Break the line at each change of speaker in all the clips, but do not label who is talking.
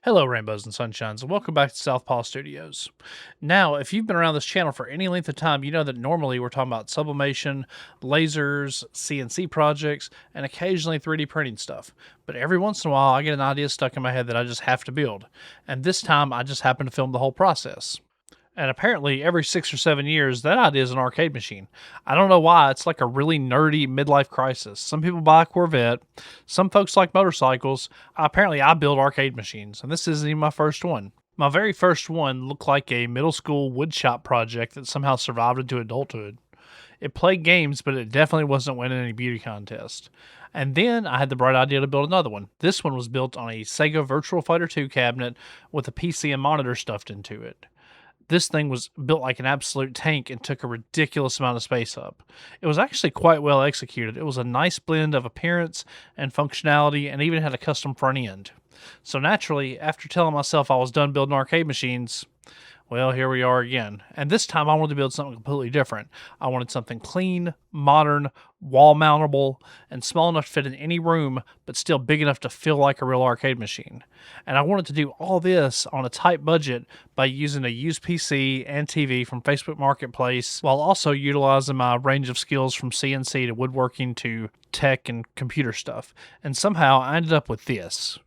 Hello, rainbows and sunshines, and welcome back to Southpaw Studios. Now, if you've been around this channel for any length of time, you know that normally we're talking about sublimation, lasers, CNC projects, and occasionally 3D printing stuff. But every once in a while, I get an idea stuck in my head that I just have to build. And this time, I just happen to film the whole process. And apparently, every 6 or 7 years, that idea is an arcade machine. I don't know why. It's like a really nerdy midlife crisis. Some people buy a Corvette. Some folks like motorcycles. Apparently, I build arcade machines, and this isn't even my first one. My very first one looked like a middle school woodshop project that somehow survived into adulthood. It played games, but it definitely wasn't winning any beauty contest. And then I had the bright idea to build another one. This one was built on a Sega Virtual Fighter 2 cabinet with a PC and monitor stuffed into it. This thing was built like an absolute tank and took a ridiculous amount of space up. It was actually quite well executed. It was a nice blend of appearance and functionality and even had a custom front end. So naturally, after telling myself I was done building arcade machines, well, here we are again. And this time I wanted to build something completely different. I wanted something clean, modern, wall mountable, and small enough to fit in any room, but still big enough to feel like a real arcade machine. And I wanted to do all this on a tight budget by using a used PC and TV from Facebook Marketplace, while also utilizing my range of skills from CNC to woodworking to tech and computer stuff. And somehow I ended up with this.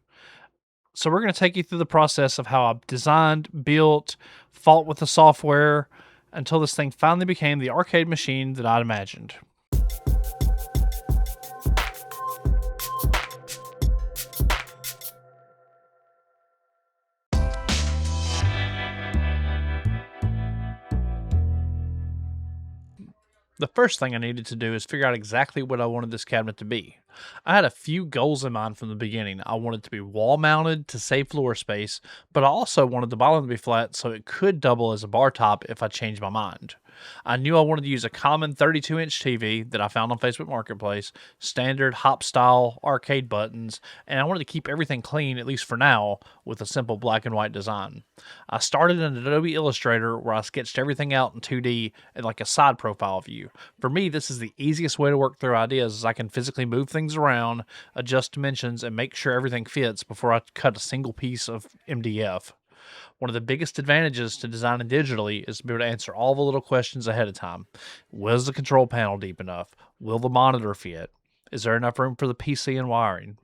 So we're going to take you through the process of how I designed, built, fought with the software until this thing finally became the arcade machine that I'd imagined. The first thing I needed to do is figure out exactly what I wanted this cabinet to be. I had a few goals in mind from the beginning. I wanted it to be wall mounted to save floor space, but I also wanted the bottom to be flat so it could double as a bar top if I changed my mind. I knew I wanted to use a common 32-inch TV that I found on Facebook Marketplace, standard hop style arcade buttons, and I wanted to keep everything clean, at least for now, with a simple black and white design. I started in Adobe Illustrator where I sketched everything out in 2D and like a side profile view. For me, this is the easiest way to work through ideas as I can physically move things around, adjust dimensions, and make sure everything fits before I cut a single piece of MDF. One of the biggest advantages to designing digitally is to be able to answer all the little questions ahead of time. Was the control panel deep enough? Will the monitor fit? Is there enough room for the PC and wiring?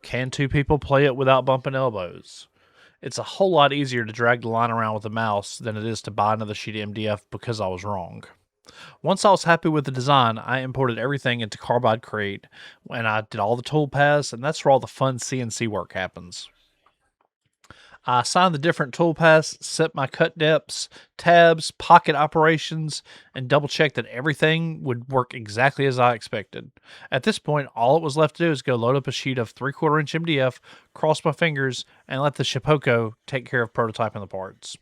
Can two people play it without bumping elbows? It's a whole lot easier to drag the line around with a mouse than it is to buy another sheet of MDF because I was wrong. Once I was happy with the design, I imported everything into Carbide Crate and I did all the tool paths, and that's where all the fun CNC work happens. I assigned the different tool paths, set my cut depths, tabs, pocket operations, and double checked that everything would work exactly as I expected. At this point, all it was left to do is go load up a sheet of 3/4 inch MDF, cross my fingers, and let the Shapeoko take care of prototyping the parts.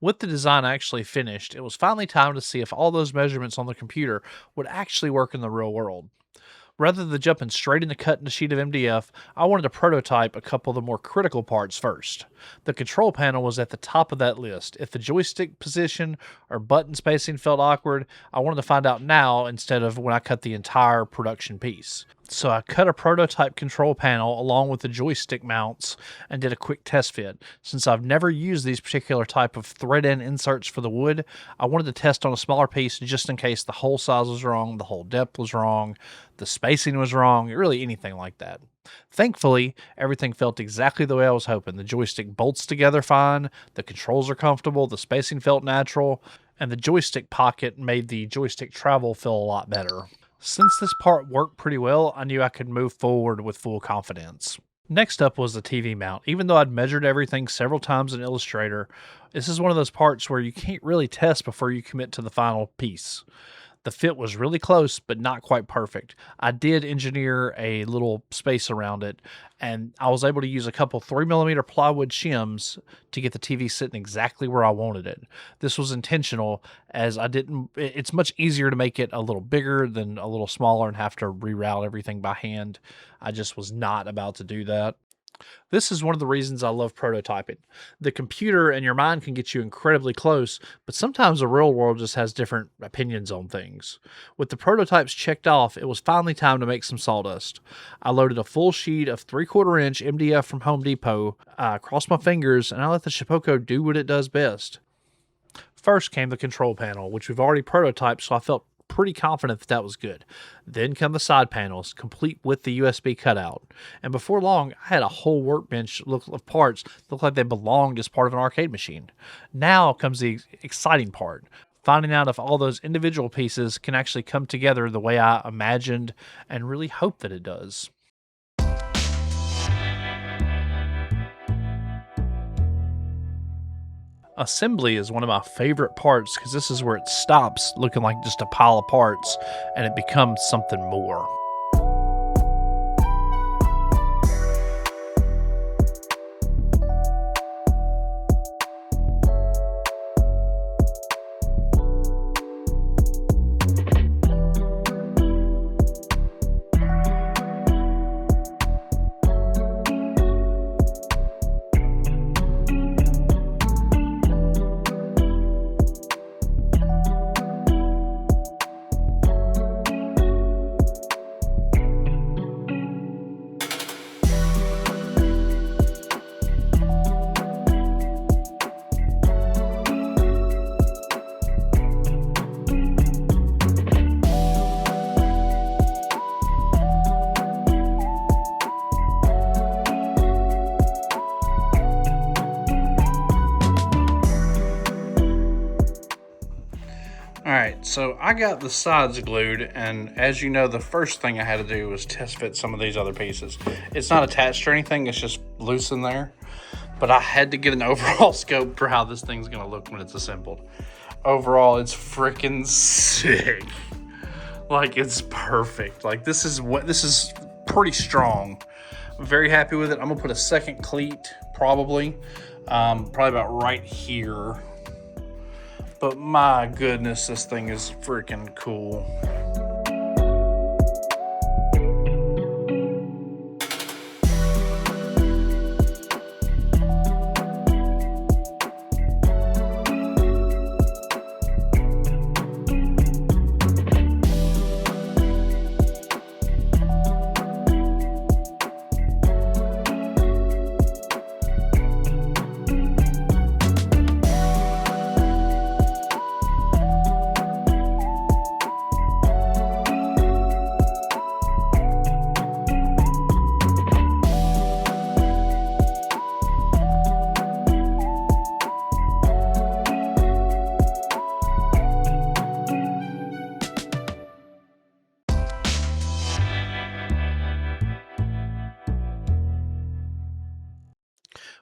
With the design actually finished, it was finally time to see if all those measurements on the computer would actually work in the real world. Rather than jumping straight into cutting a sheet of MDF, I wanted to prototype a couple of the more critical parts first. The control panel was at the top of that list. If the joystick position or button spacing felt awkward, I wanted to find out now instead of when I cut the entire production piece. So I cut a prototype control panel along with the joystick mounts and did a quick test fit. Since I've never used these particular type of thread end inserts for the wood, I wanted to test on a smaller piece just in case the hole size was wrong, the hole depth was wrong, the spacing was wrong, really anything like that. Thankfully, everything felt exactly the way I was hoping. The joystick bolts together fine, the controls are comfortable, the spacing felt natural, and the joystick pocket made the joystick travel feel a lot better. Since this part worked pretty well, I knew I could move forward with full confidence. Next up was the TV mount. Even though I'd measured everything several times in Illustrator, this is one of those parts where you can't really test before you commit to the final piece. The fit was really close, but not quite perfect. I did engineer a little space around it, and I was able to use a couple 3mm plywood shims to get the TV sitting exactly where I wanted it. This was intentional as it's much easier to make it a little bigger than a little smaller and have to reroute everything by hand. I just was not about to do that. This is one of the reasons I love prototyping. The computer and your mind can get you incredibly close, but sometimes the real world just has different opinions on things. With the prototypes checked off, it was finally time to make some sawdust. I loaded a full sheet of 3/4 inch MDF from Home Depot, crossed my fingers, and I let the Shapeoko do what it does best. First came the control panel, which we've already prototyped, so I felt pretty confident that that was good. Then come the side panels, complete with the USB cutout. And before long, I had a whole workbench look of parts that looked like they belonged as part of an arcade machine. Now comes the exciting part. Finding out if all those individual pieces can actually come together the way I imagined and really hope that it does. Assembly is one of my favorite parts because this is where it stops looking like just a pile of parts and it becomes something more. Alright, so I got the sides glued, and as you know, the first thing I had to do was test fit some of these other pieces. It's not attached or anything, it's just loose in there. But I had to get an overall scope for how this thing's gonna look when it's assembled. Overall, it's freaking sick. Like, it's perfect. Like, this is pretty strong. I'm very happy with it. I'm gonna put a second cleat, probably about right here. But my goodness, this thing is freaking cool.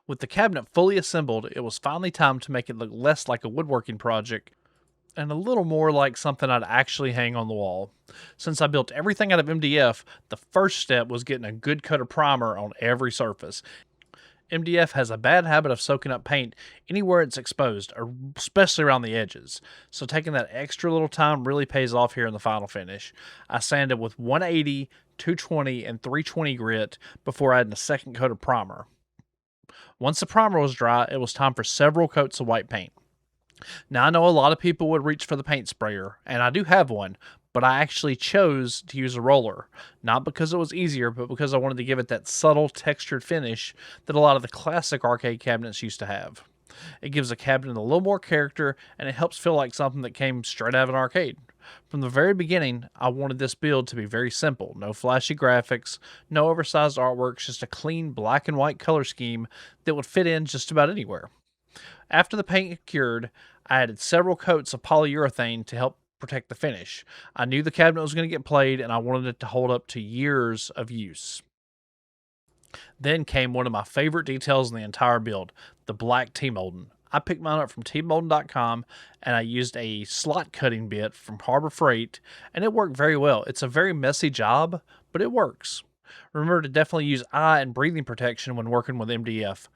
With the cabinet fully assembled, it was finally time to make it look less like a woodworking project and a little more like something I'd actually hang on the wall. Since I built everything out of MDF, the first step was getting a good coat of primer on every surface. MDF has a bad habit of soaking up paint anywhere it's exposed, especially around the edges. So taking that extra little time really pays off here in the final finish. I sanded with 180, 220, and 320 grit before adding a second coat of primer. Once the primer was dry, it was time for several coats of white paint. Now, I know a lot of people would reach for the paint sprayer, and I do have one, but I actually chose to use a roller. Not because it was easier, but because I wanted to give it that subtle textured finish that a lot of the classic arcade cabinets used to have. It gives a cabinet a little more character, and it helps feel like something that came straight out of an arcade. From the very beginning, I wanted this build to be very simple. No flashy graphics, no oversized artwork, just a clean black and white color scheme that would fit in just about anywhere. After the paint cured, I added several coats of polyurethane to help protect the finish. I knew the cabinet was going to get played, and I wanted it to hold up to years of use. Then came one of my favorite details in the entire build, the black T-molding. I picked mine up from tmolding.com, and I used a slot cutting bit from Harbor Freight, and it worked very well. It's a very messy job, but it works. Remember to definitely use eye and breathing protection when working with MDF.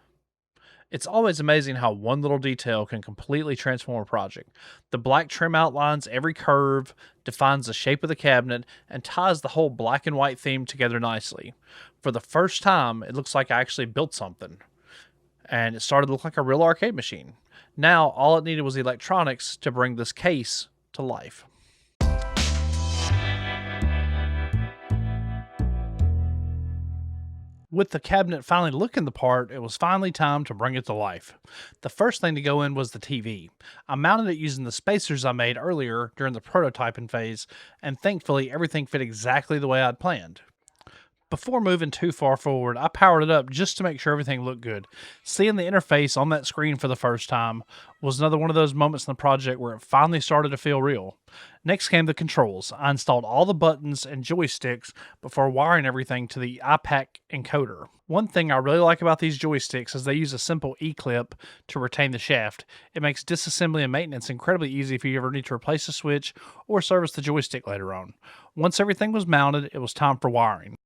It's always amazing how one little detail can completely transform a project. The black trim outlines every curve, defines the shape of the cabinet, and ties the whole black and white theme together nicely. For the first time, it looks like I actually built something, and it started to look like a real arcade machine. Now, all it needed was the electronics to bring this case to life. With the cabinet finally looking the part, it was finally time to bring it to life. The first thing to go in was the TV. I mounted it using the spacers I made earlier during the prototyping phase, and thankfully everything fit exactly the way I'd planned. Before moving too far forward, I powered it up just to make sure everything looked good. Seeing the interface on that screen for the first time was another one of those moments in the project where it finally started to feel real. Next came the controls. I installed all the buttons and joysticks before wiring everything to the iPac encoder. One thing I really like about these joysticks is they use a simple E-clip to retain the shaft. It makes disassembly and maintenance incredibly easy if you ever need to replace a switch or service the joystick later on. Once everything was mounted, it was time for wiring.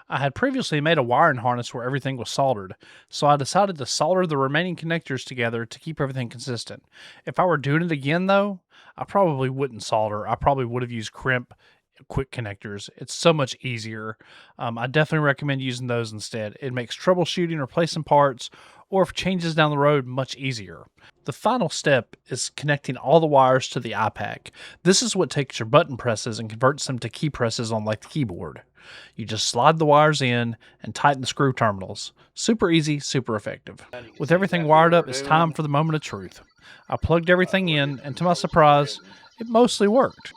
I had previously made a wiring harness where everything was soldered, so I decided to solder the remaining connectors together to keep everything consistent. If I were doing it again, though, I probably wouldn't solder. I probably would have used crimp quick connectors. It's so much easier. I definitely recommend using those instead. It makes troubleshooting, replacing parts, or if changes down the road much easier. The final step is connecting all the wires to the iPac. This is what takes your button presses and converts them to key presses on like the keyboard. You just slide the wires in and tighten the screw terminals. Super easy, super effective. With everything wired up, it's time for the moment of truth. I plugged everything in, and to my surprise, it mostly worked.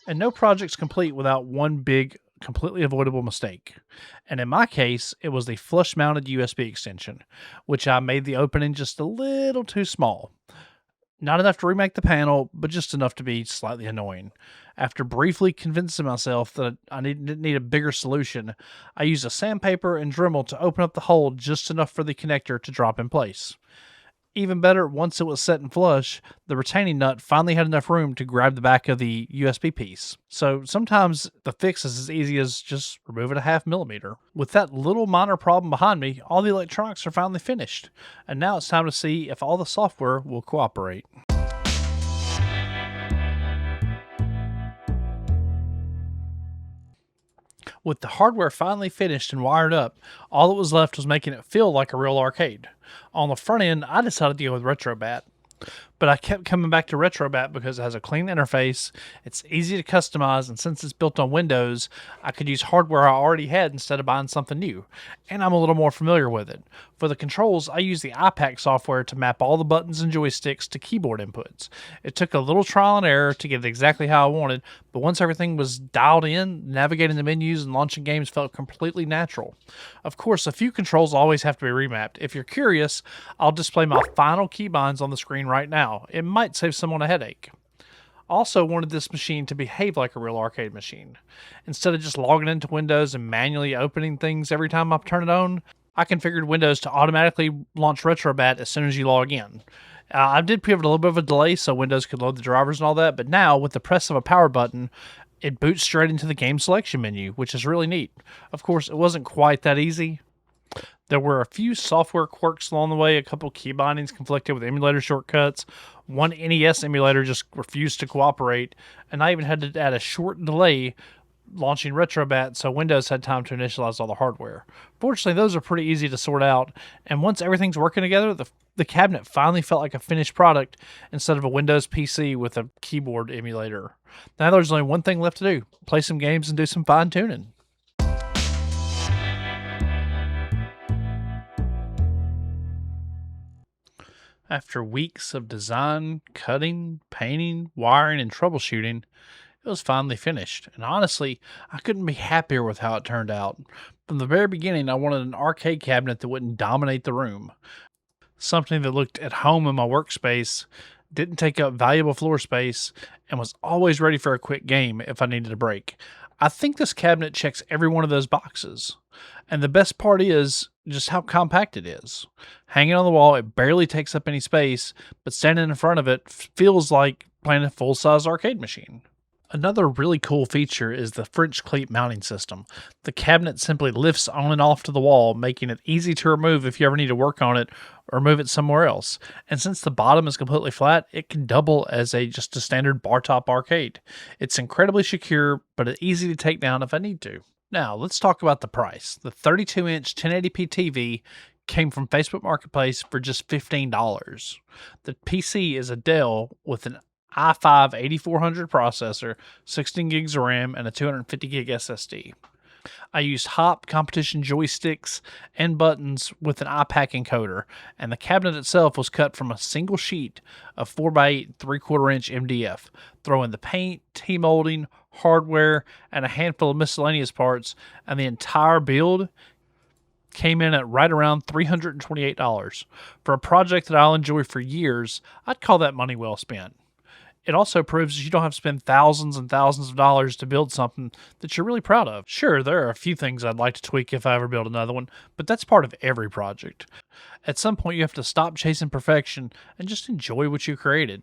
And no project's complete without one big, completely avoidable mistake. And in my case, it was the flush mounted USB extension, which I made the opening just a little too small. Not enough to remake the panel, but just enough to be slightly annoying. After briefly convincing myself that I didn't need a bigger solution, I used a sandpaper and Dremel to open up the hole just enough for the connector to drop in place. Even better, once it was set and flush, the retaining nut finally had enough room to grab the back of the USB piece. So sometimes the fix is as easy as just removing a 0.5 mm. With that little minor problem behind me, all the electronics are finally finished. And now it's time to see if all the software will cooperate. With the hardware finally finished and wired up, all that was left was making it feel like a real arcade. On the front end, I decided to go with RetroBat. But I kept coming back to RetroBat because it has a clean interface, it's easy to customize, and since it's built on Windows, I could use hardware I already had instead of buying something new. And I'm a little more familiar with it. For the controls, I use the iPac software to map all the buttons and joysticks to keyboard inputs. It took a little trial and error to get it exactly how I wanted, but once everything was dialed in, navigating the menus and launching games felt completely natural. Of course, a few controls always have to be remapped. If you're curious, I'll display my final keybinds on the screen right now. It might save someone a headache. Also wanted this machine to behave like a real arcade machine. Instead of just logging into Windows and manually opening things every time I turn it on, I configured Windows to automatically launch RetroBat as soon as you log in. I did put a little bit of a delay so Windows could load the drivers and all that, but now with the press of a power button, it boots straight into the game selection menu, which is really neat. Of course, it wasn't quite that easy. There were a few software quirks along the way. A couple key bindings conflicted with emulator shortcuts. One NES emulator just refused to cooperate. And I even had to add a short delay launching RetroBat so Windows had time to initialize all the hardware. Fortunately, those are pretty easy to sort out. And once everything's working together, the cabinet finally felt like a finished product instead of a Windows PC with a keyboard emulator. Now there's only one thing left to do. Play some games and do some fine tuning. After weeks of design, cutting, painting, wiring, and troubleshooting, it was finally finished. And honestly, I couldn't be happier with how it turned out. From the very beginning, I wanted an arcade cabinet that wouldn't dominate the room. Something that looked at home in my workspace, didn't take up valuable floor space, and was always ready for a quick game if I needed a break. I think this cabinet checks every one of those boxes. And the best part is just how compact it is. Hanging on the wall, it barely takes up any space, but standing in front of it feels like playing a full-size arcade machine. Another really cool feature is the French cleat mounting system. The cabinet simply lifts on and off to the wall, making it easy to remove if you ever need to work on it or move it somewhere else. And since the bottom is completely flat, it can double as just a standard bar top arcade. It's incredibly secure, but it's easy to take down if I need to. Now, let's talk about the price. The 32-inch 1080p TV came from Facebook Marketplace for just $15. The PC is a Dell with an i5 8400 processor, 16 gigs of RAM, and a 250 gig SSD. I used Hop competition joysticks and buttons with an iPack encoder, and the cabinet itself was cut from a single sheet of 4x8 3/4 inch MDF. Throw in the paint, T-molding, hardware, and a handful of miscellaneous parts, and the entire build came in at right around $328. For a project that I'll enjoy for years, I'd call that money well spent. It also proves that you don't have to spend thousands and thousands of dollars to build something that you're really proud of. Sure, there are a few things I'd like to tweak if I ever build another one, but that's part of every project. At some point, you have to stop chasing perfection and just enjoy what you created.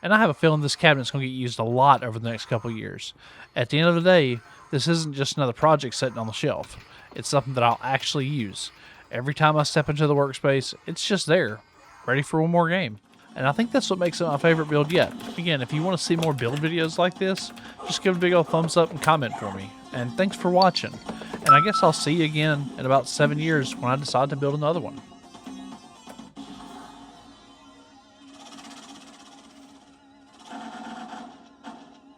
And I have a feeling this cabinet's going to get used a lot over the next couple of years. At the end of the day, this isn't just another project sitting on the shelf. It's something that I'll actually use. Every time I step into the workspace, it's just there, ready for one more game. And I think that's what makes it my favorite build yet. Again, if you want to see more build videos like this, just give a big old thumbs up and comment for me. And thanks for watching. And I guess I'll see you again in about 7 years when I decide to build another one.